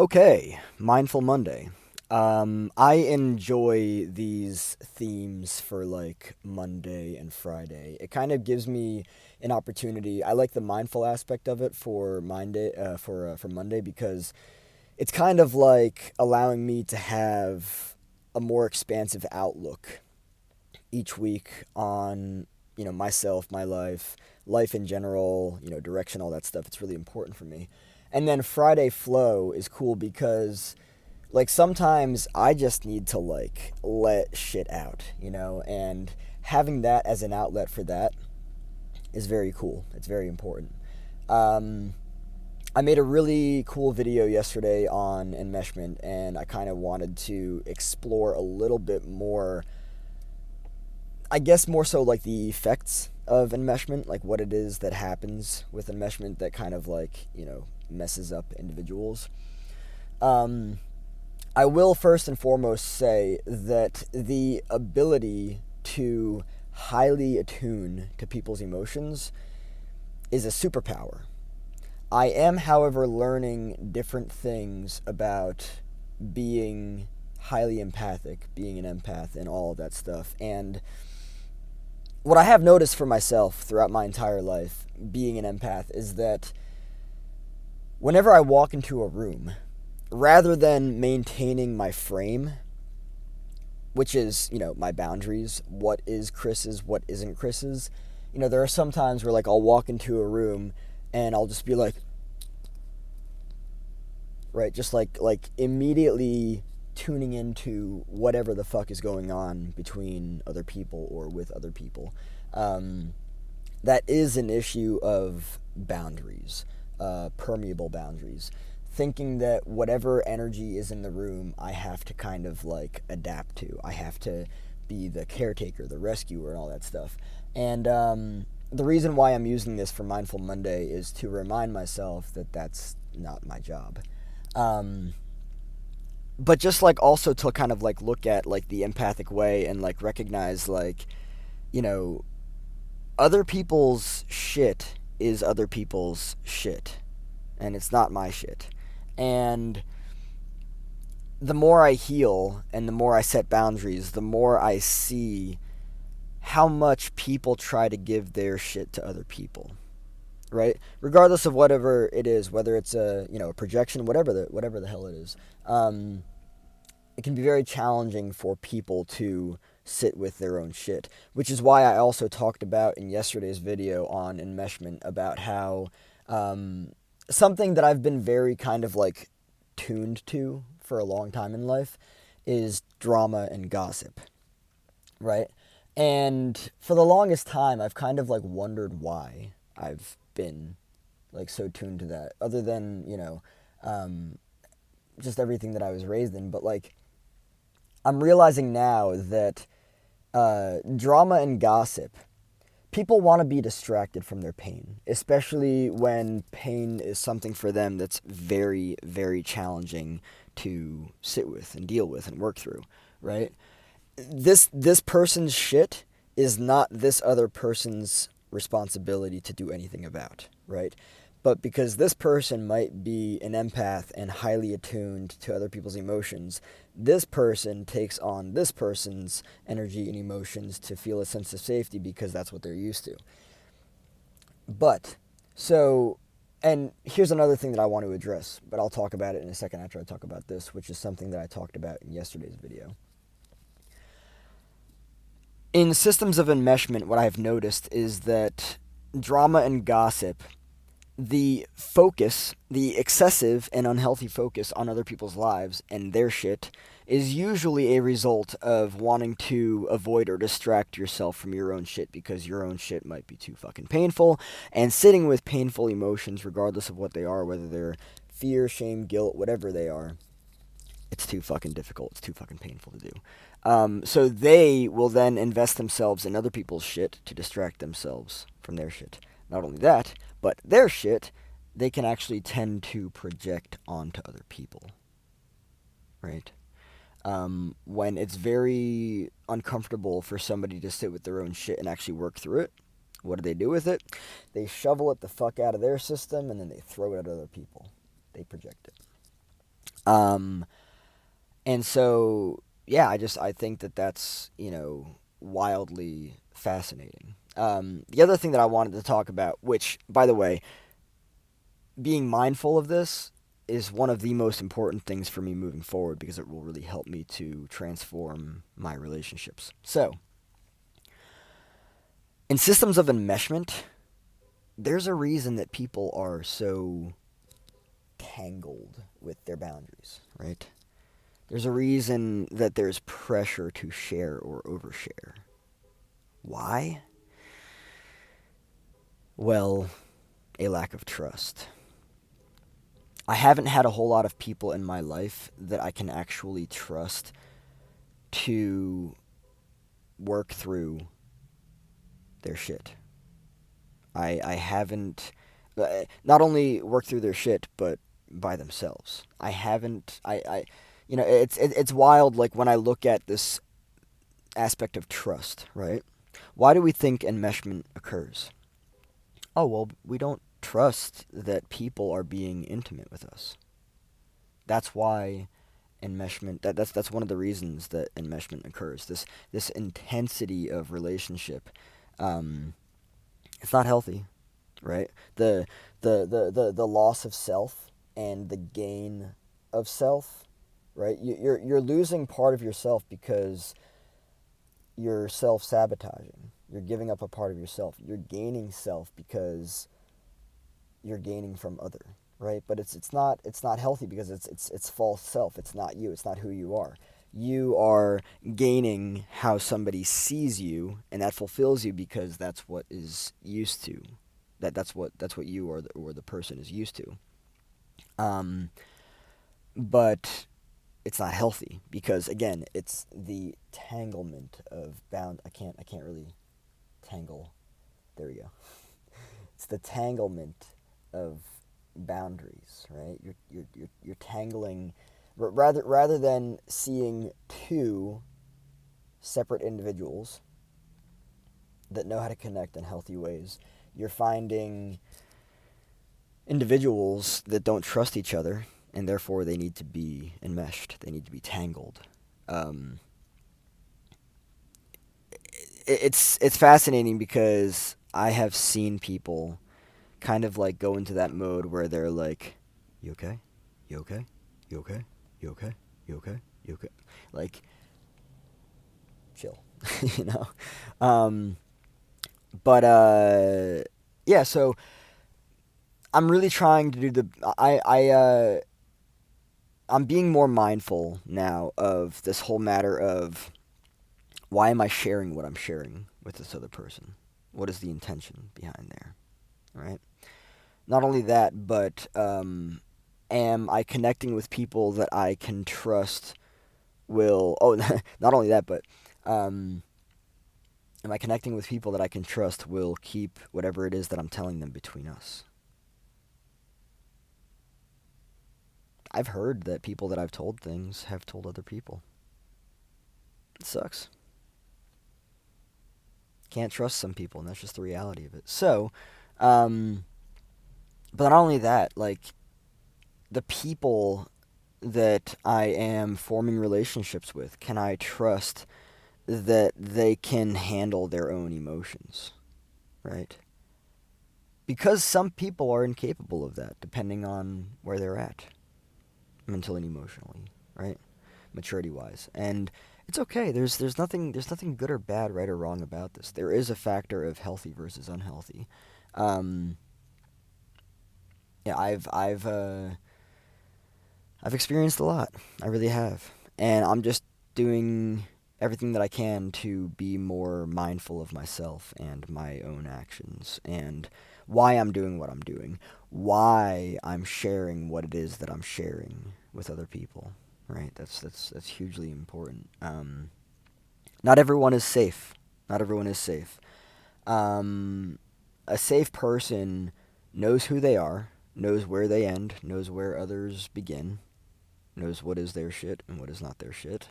Okay, Mindful Monday. I enjoy these themes for like Monday and Friday. It kind of gives me an opportunity. I like the mindful aspect of it for for Monday because it's kind of like allowing me to have a more expansive outlook each week on myself, my life in general, direction, all that stuff. It's really important for me. And then Friday flow is cool because like sometimes I just need to like let shit out, and having that as an outlet for that is very cool. It's very important. Um, I made a really cool video yesterday on enmeshment, and I kind of wanted to explore a little bit more, I guess more so like the effects of enmeshment, like what it is that happens with enmeshment that kind of like, messes up individuals. Um, I will first and foremost say that the ability to highly attune to people's emotions is a superpower. I am, however, learning different things about being highly empathic, being an empath, and all of that stuff. And what I have noticed for myself throughout my entire life, being an empath, is that whenever I walk into a room, rather than maintaining my frame, which is, my boundaries, what is Chris's, what isn't Chris's, there are some times where, like, I'll walk into a room and I'll just be like, right, just like immediately tuning into whatever the fuck is going on between other people or with other people. Um, that is an issue of boundaries, permeable boundaries. Thinking that whatever energy is in the room, I have to kind of like adapt to. I have to be the caretaker, the rescuer, and all that stuff. And the reason why I'm using this for Mindful Monday is to remind myself that that's not my job. Um, but just like also to kind of like look at like the empathic way and like recognize like, you know, other people's shit is other people's shit, and it's not my shit. And the more I heal and the more I set boundaries, the more I see how much people try to give their shit to other people, right? Regardless of whatever it is, whether it's a projection, whatever the hell it is. It can be very challenging for people to sit with their own shit, which is why I also talked about in yesterday's video on enmeshment about how something that I've been very kind of like tuned to for a long time in life is drama and gossip, right? And for the longest time, I've kind of like wondered why I've been like so tuned to that, other than, um, just everything that I was raised in. But like, I'm realizing now that drama and gossip, people want to be distracted from their pain, especially when pain is something for them that's very, very challenging to sit with and deal with and work through, right? This person's shit is not this other person's responsibility to do anything about, right? But because this person might be an empath and highly attuned to other people's emotions, this person takes on this person's energy and emotions to feel a sense of safety because that's what they're used to. But, so, and here's another thing that I want to address, but I'll talk about it in a second after I talk about this, which is something that I talked about in yesterday's video. In systems of enmeshment, what I've noticed is that drama and gossip, the focus, the excessive and unhealthy focus on other people's lives and their shit, is usually a result of wanting to avoid or distract yourself from your own shit because your own shit might be too fucking painful. And sitting with painful emotions, regardless of what they are, whether they're fear, shame, guilt, whatever they are, it's too fucking difficult. It's too fucking painful to do. So they will then invest themselves in other people's shit to distract themselves from their shit. Not only that, but their shit, they can actually tend to project onto other people, right? When it's very uncomfortable for somebody to sit with their own shit and actually work through it, what do they do with it? They shovel it the fuck out of their system and then they throw it at other people. They project it. Um, and so, yeah, I think that that's, wildly fascinating. The other thing that I wanted to talk about, which, by the way, being mindful of this is one of the most important things for me moving forward because it will really help me to transform my relationships. So, in systems of enmeshment, there's a reason that people are so tangled with their boundaries, right? There's a reason that there's pressure to share or overshare. Why? Well, a lack of trust. I haven't had a whole lot of people in my life that I can actually trust to work through their shit. I haven't not only work through their shit, but by themselves. I haven't it's wild like when I look at this aspect of trust, right? Why do we think enmeshment occurs? Oh, well, we don't trust that people are being intimate with us. That's why enmeshment that's one of the reasons that enmeshment occurs. This intensity of relationship, um, it's not healthy, right? The loss of self and the gain of self, right? You're losing part of yourself because you're self sabotaging. You're giving up a part of yourself. You're gaining self because you're gaining from other, right? But it's not healthy because it's false self. It's not you. It's not who you are. You are gaining how somebody sees you, and that fulfills you because that's what is used to. That's what you or the person is used to. Um, but it's not healthy because again, it's the tanglement of bound. I can't really tangle. There we go. It's the tanglement of boundaries, right? You're tangling rather than seeing two separate individuals that know how to connect in healthy ways. You're finding individuals that don't trust each other, and therefore they need to be enmeshed. They need to be tangled. Um, it's fascinating because I have seen people kind of like go into that mode where they're like, "You okay? You okay? You okay? You okay? You okay? You okay?" Like, chill, you know. Um, but yeah. So I'm really trying to do the. I'm being more mindful now of this whole matter of why am I sharing what I'm sharing with this other person? What is the intention behind there, right? Not only that, but am I connecting with people that I can trust will. Oh, not only that, but um, am I connecting with people that I can trust will keep whatever it is that I'm telling them between us? I've heard that people that I've told things have told other people. It sucks. Can't trust some people, and that's just the reality of it. So, um, but not only that, like the people that I am forming relationships with, can I trust that they can handle their own emotions, right? Because some people are incapable of that, depending on where they're at, mentally and emotionally, right? Maturity wise. And it's okay. There's nothing good or bad, right or wrong about this. There is a factor of healthy versus unhealthy. Um, yeah, I've experienced a lot. I really have. And I'm just doing everything that I can to be more mindful of myself and my own actions and why I'm doing what I'm doing, why I'm sharing what it is that I'm sharing with other people. Right? That's hugely important. Not everyone is safe. Not everyone is safe. Um, a safe person knows who they are, knows where they end, knows where others begin, knows what is their shit and what is not their shit.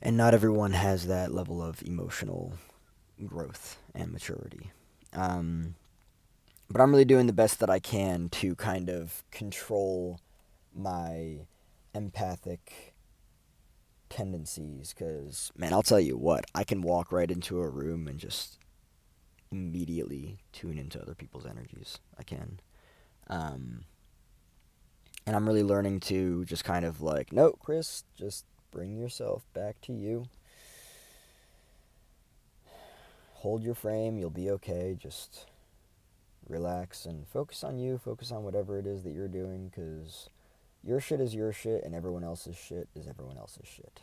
And not everyone has that level of emotional growth and maturity. Um, but I'm really doing the best that I can to kind of control my empathic tendencies, because, man, I'll tell you what, I can walk right into a room and just immediately tune into other people's energies. I can. Um, and I'm really learning to just kind of like, no, Chris, just bring yourself back to you. Hold your frame, you'll be okay. Just relax and focus on you, focus on whatever it is that you're doing, because your shit is your shit and everyone else's shit is everyone else's shit.